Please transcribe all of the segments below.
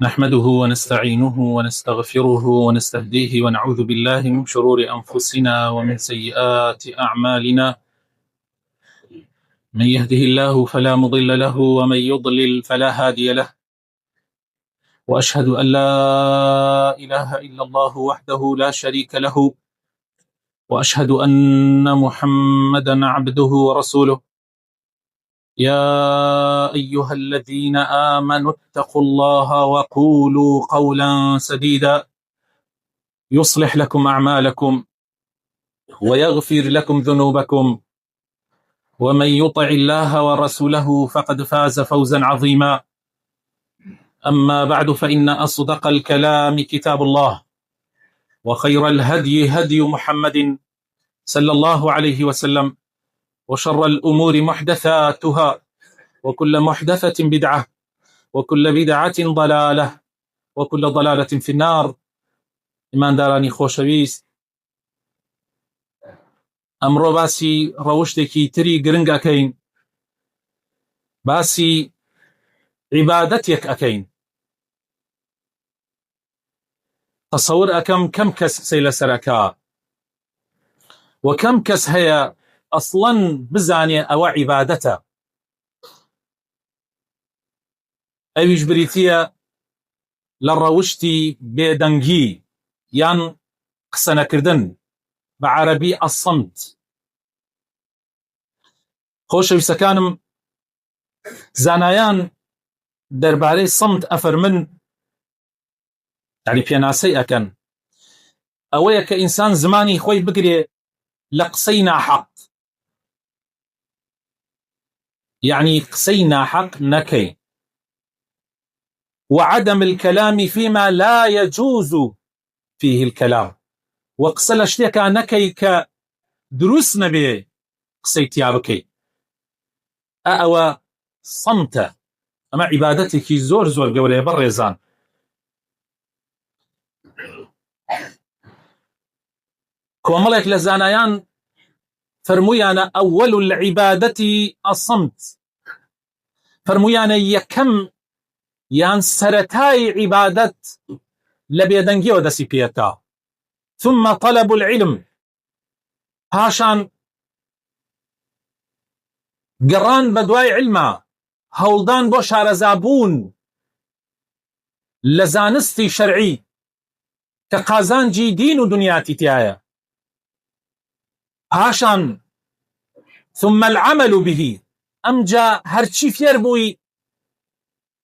نحمده ونستعينه ونستغفره ونستهديه ونعوذ بالله من شرور أنفسنا ومن سيئات أعمالنا. من يهده الله فلا مضل له ومن يضلل فلا هادي له، وأشهد أن لا إله إلا الله وحده لا شريك له، وأشهد أن محمدا عبده ورسوله. يا أيها الذين آمنوا اتقوا الله وقولوا قولا سديدا يصلح لكم أعمالكم ويغفر لكم ذنوبكم، ومن يطع الله ورسوله فقد فاز فوزا عظيما. أما بعد، فإن أصدق الكلام كتاب الله، وخير الهدي هدي محمد صلى الله عليه وسلم، وشر الأمور محدثاتها، وكل محدثة بدعة، وكل بدعة ضلالة، وكل ضلالة في النار. إمان دارانی خۆشەویست، ئەمڕۆ باسی ڕەوشتێکی تری گرنگ ئەکەین، باسی عیبادەتێک ئەکەین. تەسەور ئەکەم کەم کەس قسەی لەسەر ئەکا و کەم کەس هەیە ئەسڵەن بزانێ ئەوە عیبادەتە. ئەویش بریتیە لە ڕەوشتی بێدەنگی یان قسە نەکردن، بە عەرەبی ئەسەمت. خۆشەویستەکانم، زانایان دەربارەی سەمت ئەفەرمن، یعنی پێناسەی ئەکەن، ئەوەیە کە ئینسان زمانی خۆی بگرێ لە قسەی ناحەق، یعنی قسەی ناحەق نەکەی، وعدم الكلام فيما لا يجوز فيه الكلام، وقسە لە شتێکا نەکەی کە دروست نەبێ قسەی تیا بکەی. ئەوە سەمتە. ئەمە عیبادەتێکی زۆر زۆر گەورەیە بەڕێزان. کۆمەڵێک لە زانایان فەرموویانە ئەوەل العیبادەتی ئەسەمت، فەرموویانە یەکەم یان سەرەتای عیبادەت لە بێدەنگیەوە دەسی پێکا. ثم طلب العلم، پاشان گەڕان بە دوای علمە، هەوڵدان بۆ شارەزابوون لە زانستی شەرعی کە قازانجی دین و دنیاتی تایە. پاشان ثم العمل به، ئەمجا هەرچی فێر بووی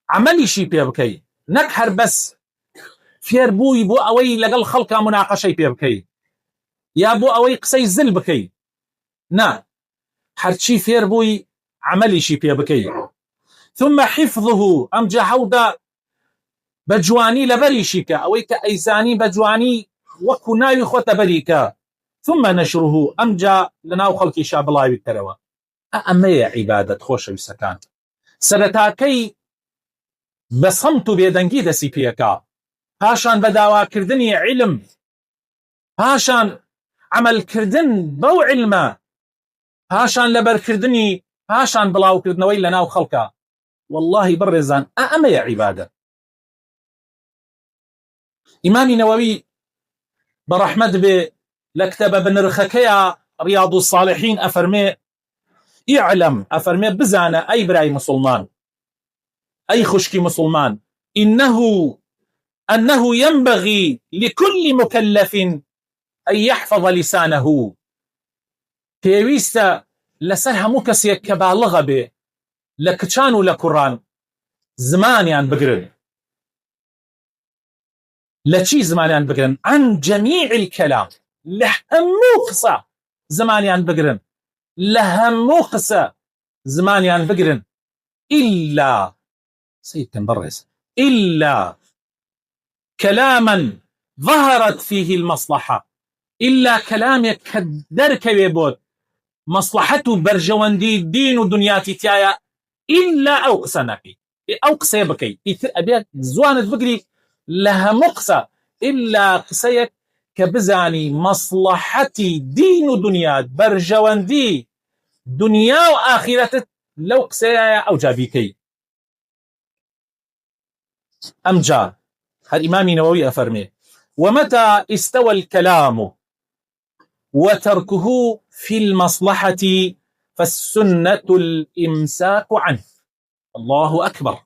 عملیشی پێ بکەی، نەک هەر بەس فێر بووی بۆ ئەوەی لەگەڵ خەڵکا مناقەشەی پێ بکەی یا بۆ ئەوەی قسەی زل بکەی، نا، هەرچی فێر بووی عملیشی پێ بکەی. ثم حفظه، ئەمجا هەوڵدا بە جوانی لەبەریشی کە، ئەوەی کە ئەیزانی بە جوانی وەکو ناوی خۆتە بەریکە. ثم نشره، ئەمجا لەناو خەڵکیشا بڵاوی کەرەوە. ئەمەیە عیبادەت. خۆشەویستەکان، سەرەتاکەی بە سەمت و بێدەنگی دەسی پێکا، پاشان بە داواکردنی علم، پاشان عملکردن بەو علمە، پاشان لەبەرکردنی، پاشان بڵاوکردنەوەی لەناو خەڵکە. واللهی بڕێزان، ئەمەیە عیبادەت. ئیمامی نەوەوی بەڕەحمەت بێ لە کتەبە بنرخەکەیە ڕیاض الصالحین ئەفەرمێ، ئیعلەم، ئەفەرمێ بزانە ئەی برای مسلمان، ئەی خوشکی مسلمان، أنه ينبغي لكل مكلف أن يحفظ لسانه، پێویستە لەسەر هەموو کەسێک کە باڵغە بێ لە کچان و لە کوڕان زمانیان بگرن. لە چی زمانیان بگرن؟ عن جميع الكلام، لە هەموو قسە زمانیان بگرن، لە هەموو قسە زمانیان بگرن، إلا سيدكم برز، إلا كلاما ظهرت فيه المصلحة، إلا كلامك كدرك بيبوت مصلحته برجواندي دين ودنياتي تايا، إلا أو قسناكي أو قسيبكي أبيك زوانت بقري لها مقسى، إلا قسيك كبزاني مصلحتي دين ودنيات برجواندي دنيا وآخرتك لو قسيا أو جابيكي. أم جاء هل إمامي نووي أفرمي ومتى استوى الكلام وتركه في المصلحة فالسنة الإمساك عنه. الله أكبر.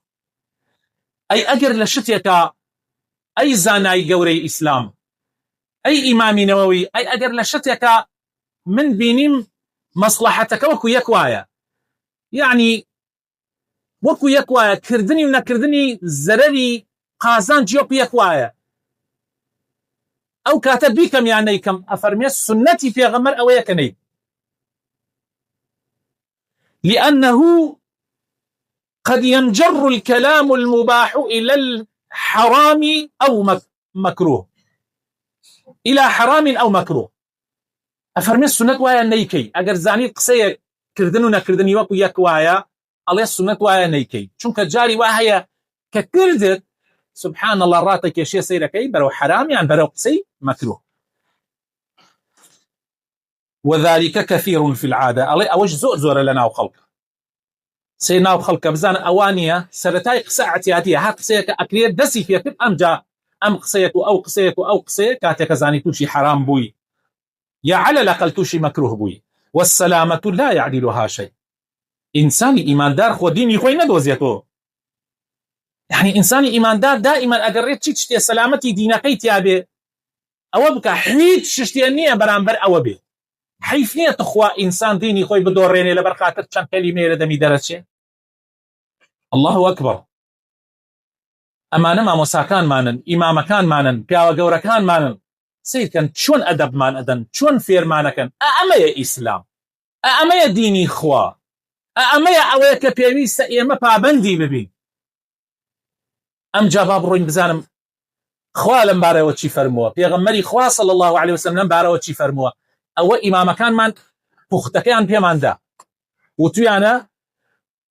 أي أجر لشتيك أي زاناي قوري إسلام أي إمامي نووي أي أجر لشتيك من بينيم مصلحتك وكو يكوايا يعني وكو يكوايا كردني ونكردني زرري قازان جيوب يكوايا أو كاتب بيكم يعني كم أفرمي سنتي في غمر أو يكني لأنه قد ينجر الكلام المباح إلى الحرام أو مكروه إلى حرام أو مكروه. أفرمي السنة ويا نيكي أجر زاني قصي كردنو نكردني وكو يكوايا الله السنة ويا نيكي شنك جاري وهي ككردت سبحان الله راتك يا شيء سيركي برو حرام يعني برو قصي مكروه. وذلك كثير في العادة الله أوج زور لنا وخلق سينا وخلق بزان أوانية سرتاي قصة اعتيادية ها قصيك أكلية دسي فيها كب أم جاء أم قصيك أو قصيك أو قصيك كاتك زاني توشي حرام بوي يا على الأقل توشي مكروه بوي والسلامة لا يعدلها شيء. إنساني إيمان دار خو ديني خوي ندوزيته يعني إنساني إيمان دار دائما أقريت تشتي سلامتي دينكي تيابي أو بك حيت شتيانية برانبر أو بي حيفنية تخوى إنسان ديني خوي بدوريني لبرخاتر كان كلمة لدمي درسي. الله أكبر. أما نما مساكان مانن إمام كان مانن بياوة قورة كان مانن سيد كان شون أدب مان أدن شون فير مانكن أما يا إسلام أما يا ديني خوا أما يا أويك بيويس إيما بابندي ببين أم جاباب روين بزانم خوا لم بارا وشي فرموا بيغمري خوا صلى الله عليه وسلم لم بارا وشي فرموا أو إمام كان مان بختكيان بيمان دا وتيانا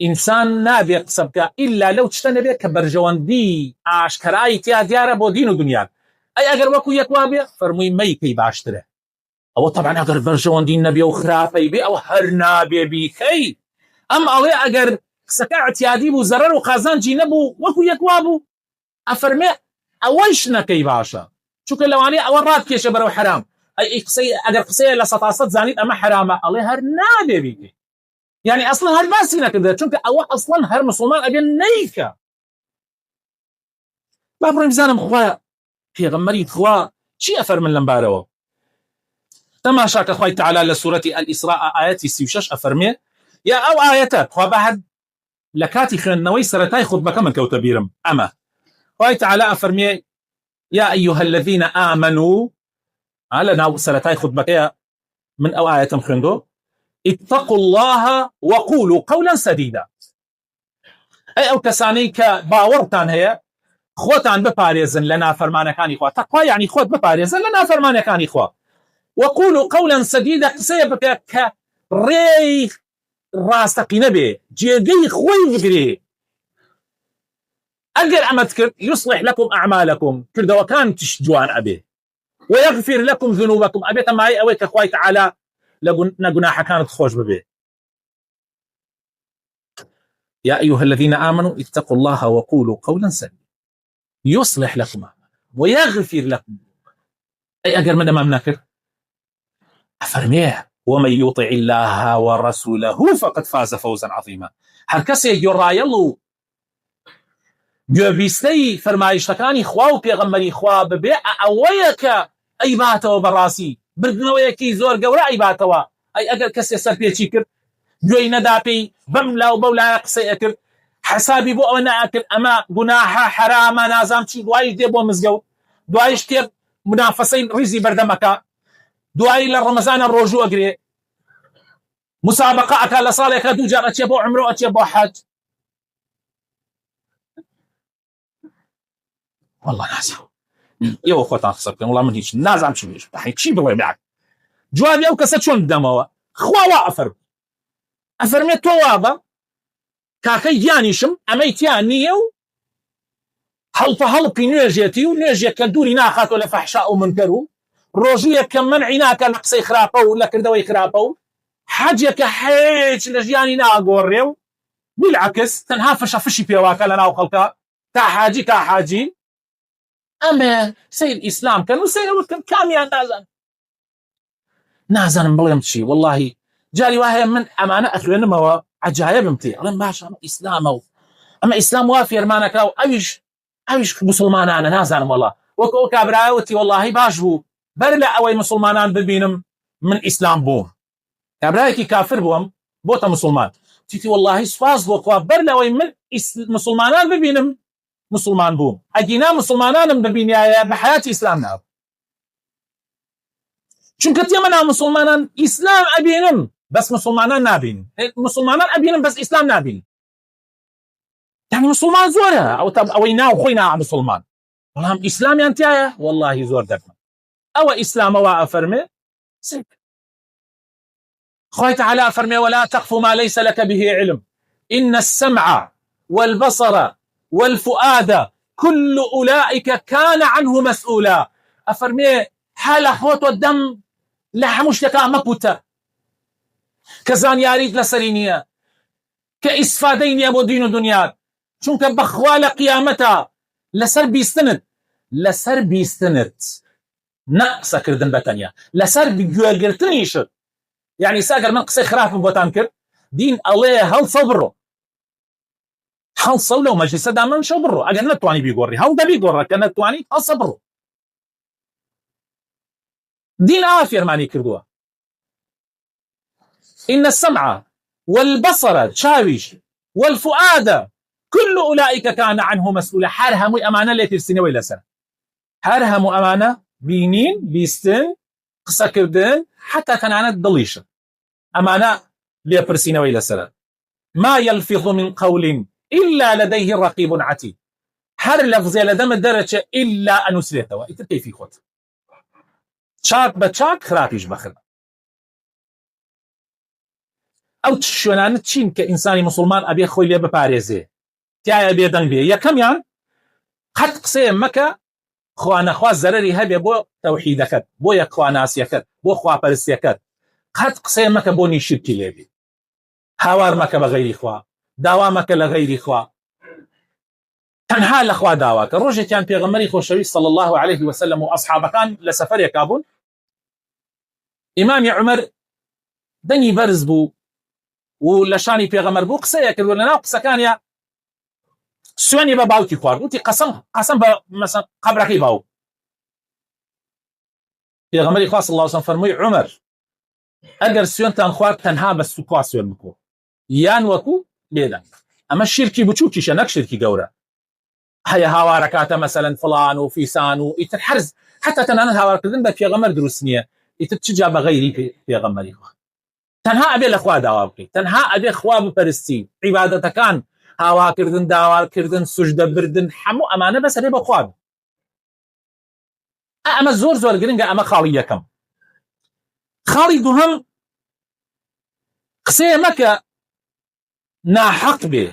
إنسان نابي قصبك إلا لو تشتنبه كبرجوان دي عاشكراي تيا ديارة بو دين ودنيا أي أقر وكو يكوابي فرموي ميكي باشتره أو طبعا أقر برجوان دين نبي وخرافي بي أو هر نابي بيكي أم أوي أقر سكاع تيادي بو زرر وخازان جينبو وكو يكوابو أفرمي أويشنا كي باشا شو كلواني أول رات كيش برو حرام أي قصي أقر قصي لسطاسط زانيت أما حرامة الله هر نابي بيكي يعني أصلا هر باسينا كده چونك أو أصلا هر مسلمان أبين نيكا بابرو بزانم خوايا في غمري خوا شي أفر من لمبارو تماشاك أخوي تعالى لسورة الإسراء آياتي 36 أفرمي يا أو آياتات خوا بعد لكاتي خنوي سرتاي خطبك من كوتبيرم أما أخوي تعالى أفرمي يا أيها الذين آمنوا على ناو سرتاي خطبك من أو آيات مخندو اتقوا الله وقولوا قولا سديدا أي أو كسانيك باورتان هي خوتان بباريزن لنا فرمانكاني خوا تقوى يعني خوت بباريزن لنا فرمانكاني خوا وقولوا قولا سديدا قسيبك كري راستقي نبي جيجي خوي بقري أقل عمتك يصلح لكم أعمالكم كرد وكان تشجوان أبي ويغفر لكم ذنوبكم أبي تماي أويك أخوي تعالى لقناحة كانت خوش ببي. يا أيها الذين آمنوا اتقوا الله وقولوا قولا سديدا يصلح لكم ويغفر لكم أي أقل من أمام ناكر أفرميه ومن يطع الله ورسوله فقد فاز فوزا عظيما. هركسي يرى يلو جوبيستي فرمايشتكاني خواو بيغمري خوا ببيع أويك أي باتوا براسي بردنويكي زور قورا أي باتوا أي أقل كسي سر بيتي كر جوي ندابي بملا وبولا قصي أكر حسابي بو أنا أكل أما قناحة حرامة نازام شي دوايش دي بو مزقو دوايش تيب منافسين ريزي بردمكا دواي للرمزان الرجوع أقري مسابقة أكال لصالك دو جار أتيبو عمرو أتيبو حج والله نازم يو أخوة أخصبك والله من هيش نازم شي بيش بحيك شي بوي معك جوابي أو كسات شون دموا خوا أفر أفرمي توابا كاكي يانيشم أميتيان نيو هلطي نيجيتي ونيجي كالدوري ناخات ولا فحشاء ومنكرو روجية كمنعيناك لقصي خرابو ولا كردوي خرابو حاجيك حيج لجياني ناقوريو بالعكس تنها فشي بيواكا لنا وخلقا تا حاجی کا حاجی ئەمێ سیر ئیسلام کەن و سیرەوە کەن کامیان نازانم بڵێم چی واللهی جاری وایە من ئەمانە ئەخوێنمەوە عجایبم تێ ئەڵێم باش ئەمە ئیسلامە و ئەمە ئیسلام وا فێرمانەکرا و ئەویش مسلمانانە نازانم وەڵا وەکو ئەو کابرایەوەتی واللهی باش بوو بەر لە ئەوەی مسلمانان ببینم من ئیسلام بووم کابرایەکی کافر بووم بۆتە مسلمان تیتی واللهی سواز بۆ خوا بەر لەوەی من مسلمانان ببینم مسلمان بووم ئەگینا مسلمانانم ببینایە بە حیاتی ئیسلام ناب چونکە تێمە ناو مسلمانان ئیسلام ئەبینم بەس مسلمانان نابین مسلمانان ئەبینم بەس ئیسلام نابین يعني مسلمان زۆرە ئەوەی ناو خۆی نا مسلمان بەڵام ئیسلامیان تایە واللهی زۆر دەکمە ئەوە ئیسلامەوە ئەفەرمێ خوای تعالی ئەفەرمێ ولا تقف ما ليس لك به علم إن السمع والبصر والفؤاد كل أولئك كان عنه مسؤولا أفرمي حال خوت والدم لحمش لك مبوتا كزان ياريد لسرينيا كإسفادين يا دين الدنيا چونك بخوال قيامتها لسر بيستند نقص كردن بتانيا لسر بيجوالقرتنيش يعني ساقر من قصي خراف بوتان كر دين الله هل صبره هل صلوا مجلس دائما شبره اجل نتواني بيقوري هل ده بيقوري كان نتواني هل صبره دين آفير ماني كردوها إن السمع والبصر شاويش والفؤاد كل أولئك كان عنه مسؤولا حرهم أمانة التي ترسيني وإلى سنة حرهم أمانة بينين بيستن قصة كردن حتى تنعنت ضليشة أمانة ليبرسيني وإلى سنة ما يلفظ من قول إلا لديه رقيب عتيد هر لفظي لدم الدرجة إلا أن أسريته وإنت كيف خط چاک بچاک خراپیش بخر ئەو شوێنانە چین کە ئینسانی مسلمان ئەبێ خۆی لێ بپارێزێ تایە بێدەنگ بێ یەکەمیان قەت قسەیە مەکە خوا نەخوا زەرەری هەبێ بۆ تەوحیدەکەت بۆ یەکخواناسیەکەت بۆ خواپەرستیەکەت قەت قسەیە مەکە بۆ نیشرکی لێبێ هاوار مەکە بە غەیری خوا داوا مەکە لە غەیری خوا تەنها لە خوا داواکە ڕۆژێکیان پێغەمبەری خۆشەویست صلی الله عليه وسلم و ئەصحابەکان لە سەفەرێکا بوون ئیمامی عومەر دەنگی بەرز بوو و لە شانی پێغەمبەر بوو قسەیە کرد و لەناو قسەکانیە سوێنی بە باوکی خوارد وتی قەسەم بە مەسەڵەن قەبرەکەی باوک پێغەمبەری خوا صلی الله عليه وسلم فەرمووی عومەر ئەگەر سوێنتان خوارد تەنها بە سوکوا سوێن بکۆ یان وەکو لێدەنگ ئەمە شیرکی بچووکیشە نەک شیرکی گەورە هەیە هاوارەکاتە مەسەلەن فڵان و فیسان و ئیتر حرز حتا تەنانەت هاوارکردن بە پێغەمبەر دروست نییە ئیتر چجا بە غەیری پێغەمبەری خوا تەنها ئەبێ لە خوا داوا بکەیت تەنها ئەبێ خوا بپەرستی عیبادەتەکان هاواکردن داوارکردن سوژدە بردن هەموو ئەمانە بەسەرێ بە خوا ئەمە زۆر گرنگە ئەمە خاڵی یەکەم خاڵی دووهەم قسەیە مەکە ناحەق بێ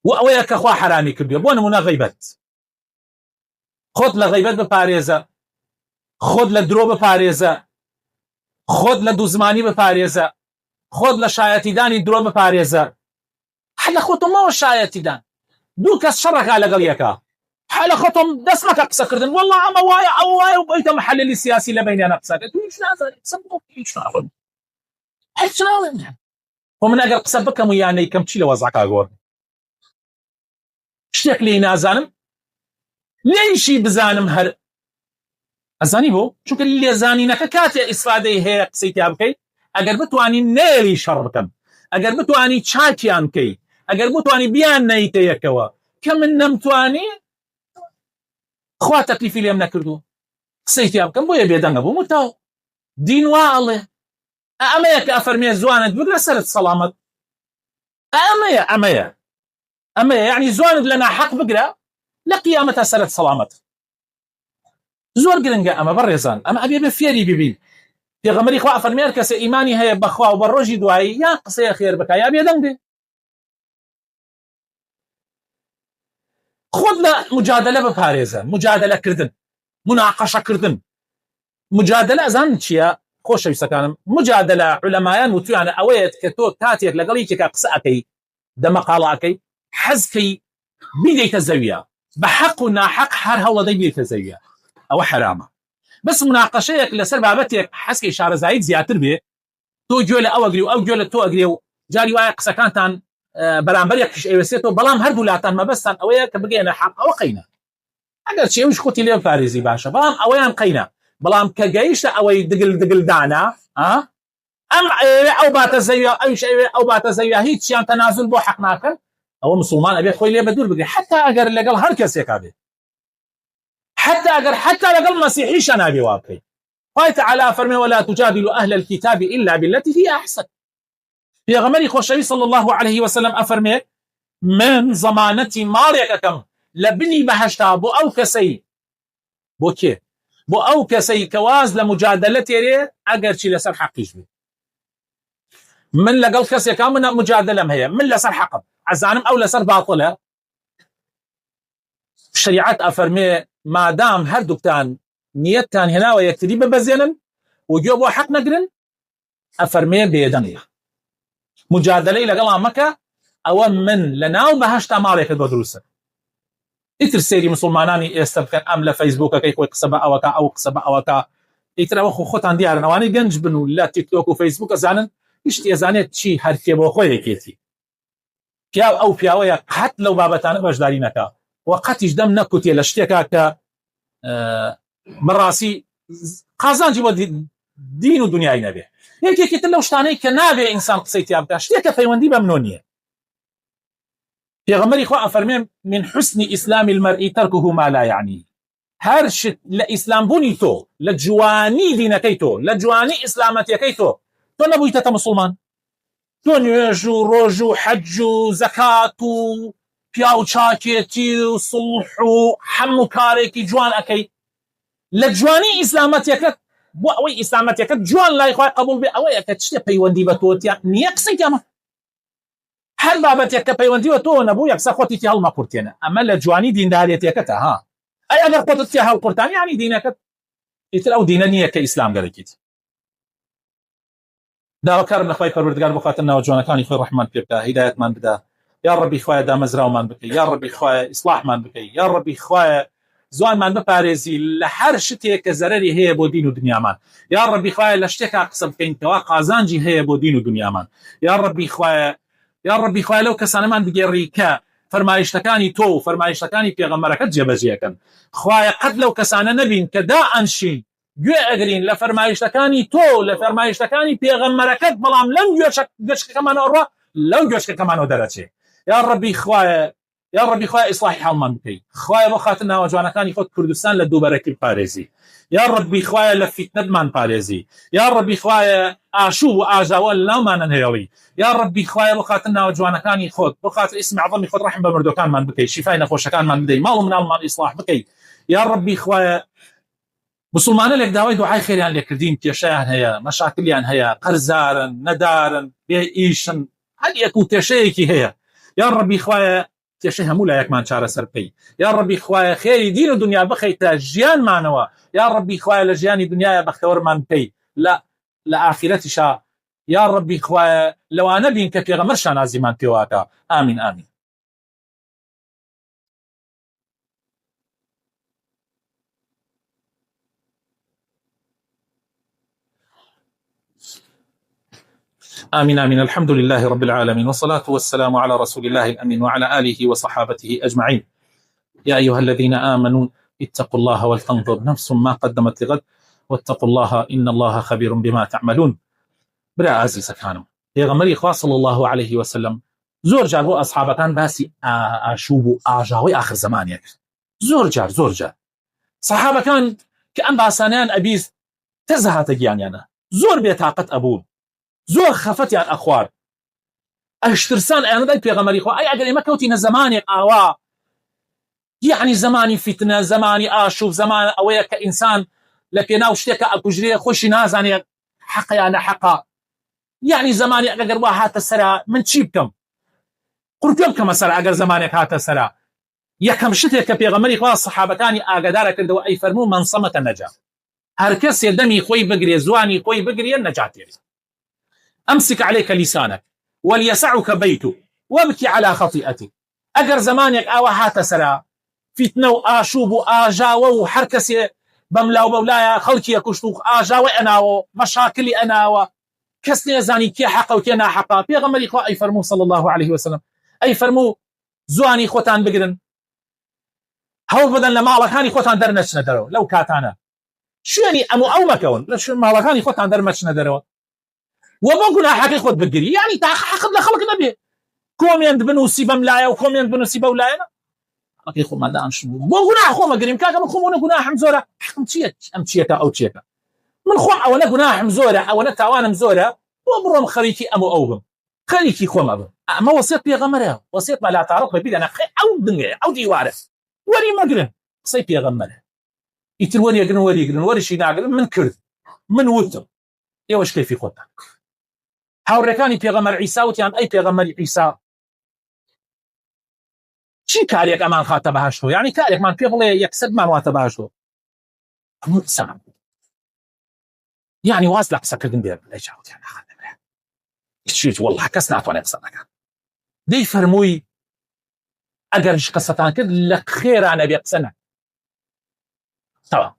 و ئەوەیە کە خوا حرامی کردووە بۆ نمونە غەیبەت خۆت لە غەیبەت بپارێزە خۆت لە درۆ بپارێزە خۆت لە دووزمانی بپارێزە خۆت لە شایەتیدانی درۆ بپارێزە هەر لە خۆتم ماوە شایەتیدان دوو کەس شەڕەکا لەگەڵ یەکە هەر لە خۆتم دەست مەکە قسەکردن وەڵڵا ئەمە وایە ئەو وایە و بڵیتە محەللی سیاسی لە بەینیانە قسەکە تو هیچ نازانیت قسە بکۆ هیچ ناڵێم هیچ ناڵێم خۆ من ئەگەر قسە بکەم و یان نەیکەم چی لە وەزعەکە گۆڕم شتێک لێی نازانم لێیشی بزانم هەر ئەزانی بۆ چونکە لێزانینەکە کاتێ ئیسفادەی هەیە قسەی تیا بکەیت ئەگەر بتوانی نێری شەڕ بکەم ئەگەر بتوانی چاکیان بکەی ئەگەر بتوانی بیان نەیتە یەکەوە کە من نەمتوانی خوا تەکلیفی لێم نەکردو قسەی تیا بکەم بۆیە بێدەنگە بووم وتاو دین وا ئەڵێ ئەمەیە کە ئەفەرمێ زوانت بگرە سەرت سەڵامەت ئەمەیە یعنی زوانت لە ناحەق بگرە لە قیامەتە سەرت سەڵامەت زۆر گرنگە ئەمە بەڕێزان ئەمە ئەبێ بە فێری ببین پێغەمبەری خوا فەرمێ هەر کەسێ ئیمانی هەیە بەخوا و بە ڕۆژی دوایی یا قسەیە خێر بکە یا بێدەنگ بێ خۆت لە مجادلە بپارێزە مجادلەکردن مناقەشەکردن مجادلە ئەزان چییە خۆشەویستەکانم مجادلە عولەمایان وتویانە ئەوەیەت کە تۆ کاتێک لەگەڵ یەکێکا قسە ئەکەی دەمەقاڵە ئەکەی حەزکەی بیدەیتە زەویە بە حەق و ناحەق هەر هەوڵەدەی بێتە زەویە ئەوە حرامە بەس مناقەشەیەک لەسەر بابەتێک حەسکەی شارەزاییت زیاتر بێ تۆ گوێ لە ئەو ئەگری و ئەو گوێ لە تۆ ئەگرێ و جاری وایە قسەکانتان بەرامبەرێکیش ئەوێسێتەوە بەڵام هەردوولاتان مەبەستان ئەوەیە کە بگەێنە حەق ئەوە قەینە ئەگەر چێوش خۆتی لێ پارێزی باشە بەڵام ئەوەیان قەینە بەڵام کە گەیشتە ئەوەی دگلدانا ئەم ئەو باتە زەویە ئەوش ئەو باتە زەویە هیچیان تەنازل بۆ حەق ناکەن ئەوە مسلمان ئەبێ خۆی لێ بەدوور بگرێ حتا ئەگەر لەگەڵ هەر کەسێکا بێ حتى لەگەڵ مەسیحیشە نابێ وا بکەیت خوای تەعالی فەرمێ ولا تجادلوا أهل الكتاب إلا بالتي هي أحسن پێغەمبەری خۆشەوی صلى الله عليه وسلم ئەفەرمێ من زەمانەتی ماڵێکەکەم لە بنی بەهەشتا بۆ ئەو کەسەی بۆ کێ بۆ ئەو کەسەی کە واز لە مجادلە تێرێ ئەگەر چی لەسەر حەقیش بێ من لەگەڵ کەسێکا من مجادلەم هەیە من لەسەر حەقم ئەزانم ئەو لەسەر باڵە شریعەت ئەفەرمێ مادام هەردووکتان نیەتتان هێناوە یەکتری ببەزێنن و گوێ بۆ حەق نەگرن ئەفەرمێ بێدەنگە مجادلەی لەگەڵا مەکە ئەوە من لە ناو بەهەشتا ماڵێکە بۆ دروستە ئیتر سێری مسلمانانی ئێستا بکەن ئەم لە فەیسبووکەکەی خۆی قسە بە ئەوەکە ئەو قسە بە ئەوەکە ئیتر ئەوە خۆتان دیارن ئەوانەی گەنج بن و لە تیکتۆک و فەیسبووک ئەزانن هیچ ئێزانێت چی هەرکێ بۆ خۆی یەکێتی پیاو ئەو پیاوەیە قەت لەو بابەتانە بەشداری نەکا و قەتیش دەم نەکوتێ لە شتێکا کە بەڕاستی قازانجی بۆ دین و دنیای نەبێ یەکێکتر لەو شتانەی کە نابێ ئینسان قسەی تیا بکات شتێکە پەیوەندی بە منۆ نییە پێغەمبەری خوا ئەفەرمێ من حسن ئیسلام المرء تركه ما لا یعنی هەر شت لە ئیسلام بوونی تۆ لە جوانی دینەکەی تۆ لە جوانی ئیسلامەتیەکەی تۆ نەبوویتەتە مسلمان تۆ نوێژ و ڕۆژ و حەج و زەکات و پیا و چاکێتی و سڵح و هەموو کارێکی جوان ئەەکەی لە جوانی ئیسلامەتیەکەت بۆ ئەوەی ئیسلامەتیەکەت جوان لای خوای قبول بێ ئەوەیە کە شتێ پەیوەندی بە تۆ نییە قسەی ئەمە هەر بابەتێک کە پەیوەندی بە تۆ نەبوو یەکسە خۆتی هەڵمەقورتێنە ئەمە لە جوانی دینداریەتیەکەتە ها ئەی ئەگەر خۆتت هەڵقورتانی یانی دینەکەت ئیتر ئەو دینە نییە کە ئیسلام گەرەکیت داواکارم لە خوای پەروەردگار بخواتە ناو جوانەکانی خۆی ڕەحمان پێ بکە هیدایەتمان بدە یا ڕەبی خوایە دامەزراومان بکەی یا ڕەبی خوایە ئیسلاحمان بکەی یا ڕەبی خوایە زوانمان بپارێزی لە هەر شتێک کە زەرەری هەیە بۆ دین و دنیامان یا ڕەبی خوایە لە شتێکا قسە بکەینەوە قازانجی هەیە بۆ دین و دنیامان یا ڕەبی خوایە لەو کەسانەمان بگێڕی کە فەرمایشتەکانی تۆ و فەرمایشتەکانی پێغەمبەرەکەت جێبەجێەکەن خوایە قەت لەو کەسانە نەبین کە دائەنشین گوێ ئەگرین لە فەرمایشتەکانی تۆ لە فەرمایشتەکانی پێغەمبەرەکەت بەڵام لەم گوێچکەکەمانەوە ڕوا لەو گوێچکەکەمانەوە دەرەچێ یا ڕەبی خوایە ئیسلاحی هەڵمان بکەی خوایە بۆ خاتر ناوە جوانەکانی خۆت کوردستان لە دووبەرەکی پارێزی یا ڕەبی خوایە لە فیتنەتمان پارێزی یا ڕەبی خوایە ئاشوب و ئاژاوە لەومانە هێڵی یا ڕەبی خوایە بۆ خاتر ناوە جوانەکانی خۆت بۆ خاتر ئیسمی عەظەمی خۆت ڕەحم بە مردوەکانمان بکەی شیفای نەخۆشەکانمان بدەی ماڵ و مناڵمان ئیسلاح بکەی یا ڕەبی خوایە مسلمانە لێک داوای دوعای خێریان لێکردین کێشەیان هەیە مەشاکلیان هەیە قەرزارن نەدارن بێ ئیشن هەر یەک و کێشەیەکی هەیە یا ڕەبی خوایە کێشەی هەموو لایەکمان چارەسەر بکەی یا ڕەبی خوایە خێری دین و دنیا بخەیتە ژیانمانەوە یا ڕەبی خوایە لە ژیانی دنیاە بەختەوەرمان بکەی لە ئاخرەتیشا یا ڕەبی خوایە لەوانە بین کە پێغەمبەرشان نازیمان پێواکە ئامین ئامین آمين آمين الحمد لله رب العالمين والصلاة والسلام على رسول الله الأمين وعلى آله وصحابته أجمعين يا أيها الذين آمنوا اتقوا الله ولتنظر نفس ما قدمت لغد واتقوا الله إن الله خبير بما تعملون برا عزيز كانوا پیغمبری خوا صلى الله عليه وسلم زور جار بۆ ئەصحابەکان باسی ئاشوب و ئاژاوی آخر زمانێک زور جار صحابەکان کە ئەم باسانیان ئەبیست تەزە هاتە گیانیانە زۆر بێتاقەت ئەبوون زۆر خەفەتیان ئەخوارد ئەشترسان ئەیانەدای پێغەمبەری خوا ئەی ئەگەر ئێمە کەوتینە زمانێک ئاوا یعنی زمانی فیتنە زمانی ئاشوب زمان ئەوەیە کە ئینسان لە پێناو شتێکە ئەکوژرێ خۆشی نازانێت حەقیان نەحەقا یعنی زمانی ئەگەر وا هاتە سەرا من چی بکەم قورتێ بکەمە سەر ئەگەر زمانێک هاتە سەرا یەکەم شتێک کە پێغەمبەری خوا سەحابەکانی ئاگادارە کردەوە ئەی فەرموو من صەمەتە نەجا هەر کەسێ دەمی خۆی بگرێ زوانی خۆی بگرێ نەجاتێت أمسك عليك لسانك وليسعك بيتك وابكي على خطيئتك ئەگەر زمانێک ئاوا هاتە سەرا فیتنە و ئاشوب و ئاژاوە و هەر کەسێ بەملاو بەولایە خەڵکی ئەکوشت و ئاژاوە ئەناوە مەشاکلی ئەناوە کەس نێزانی کێ حەقە و کێ ناحەقا پێغەمبەری خوا ئەی فەرموو صلی الله عليه وسلم ئەی فەرموو زوانی خۆتان بگرن هەوڵ بدەن لە ماڵەکانی خۆتان دەرنەچنە دەرەوە لەو کاتانە شوێنی ئەو مەکەون لە ماڵەکانی خۆتان دەرمەچنە دەرەوە و بۆ گوناحەکەی خۆت بگیری یعنی تا حەقت لە خەڵک نەبێ کۆمێند بنووسی بەم لایە و کۆمێند بنووسی بەو لایەنە حەقی خۆمان دانیشتبوو بۆ گوناح خۆمە گریم کاکە من خۆمە گوناحم زۆرە حەقم چییە ئەم چیەکە ئەو چیەکە من خۆ ئەوەنە گوناحم زۆرە ئەوەنە تاوانم زۆرە بۆ بڕۆم خەریکی ئەم و ئەو بم خەریکی خۆمە بم ئەمە وەسیەت پێغەمبەرە وەسیەت لا تارق بە بیدەنە ئەو دنگەیە ئەو دیوارە وەری مەگرن قسەی پێغەمبەرە ئیتر وەریەگرن وەریگرن وەریشی ناگرن من کرد من وتم ئێوەش کەیفی خۆتان هاوڕێکانی پێغەمبەر عیسا وتیان ئەی پێغەمبەری عیسا چی کارێک ئەمان خاتە بەهەشتەوە یعنی کارێکمان پێ بڵێ یەکسەدمان واتە بەهەشتەوە هەموو قسەمان یعنی واز لە قسەکردن بێ لە چاوتیان ناخەنەبرێ هیچ وەڵڵا کەس ناتوانێت قسە نەکات دەی فەرمووی ئەگەرش قسەتان کرد لە خێرانە بێ قسە نەکە تەواو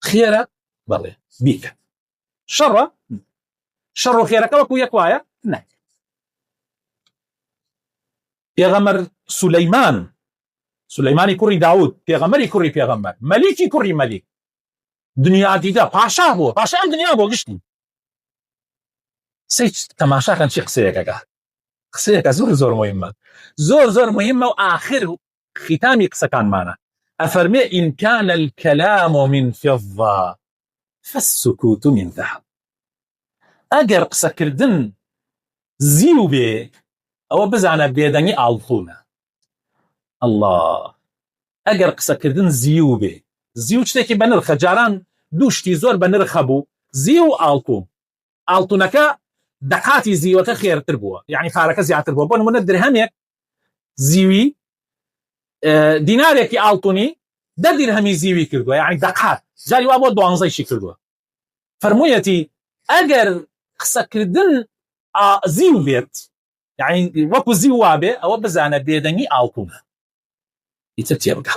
خێرە بەڵێ بیکە شەڕە شەڕ و خێرەکە وەکو یەک وایە نە پێغەمبەر سولەیمانی کوڕی داود پێغەمبەری کوڕی پێغەمبەر مەلیکی کوڕی مەلیک دنیا دیدە پاشا بووە پاشا ئەم دنیا بۆ گشتی سەی تەماشاکەن چی قسەیەکە زۆر مهمە زۆر مهمە و ئاخر ختامی قسەکانمانە ئەفەرمێ ئین کان الکەلام من فضة فالسکوت من ذهب ئەگەر قسەکردن زیو بێ ئەوە بزانە بێدەنگی ئاڵتوونە الله ئەگەر قسەکردن زیو بێ زیو شتێکی بە نرخە جاران دووشتی زۆر بە نرخە بوو زیو و ئاڵتوونەکە دەقاتی زیوەکە خێرتر بووە یعنی خارەکە زیاتر بووە بۆ نمونە درهەمێک زیوی دینارێکی ئاڵتوونی 10 دیرهەمی زیوی کردووە یعنی دەقات جاری وا بۆ 12 کردووە فەرموویەتی ئەگەر قسەکردن زیو بێت یعنی وەکو زیو وابێ ئەوە بزانە بێدەنگی ئاڵتوونە ئیتر تێبگە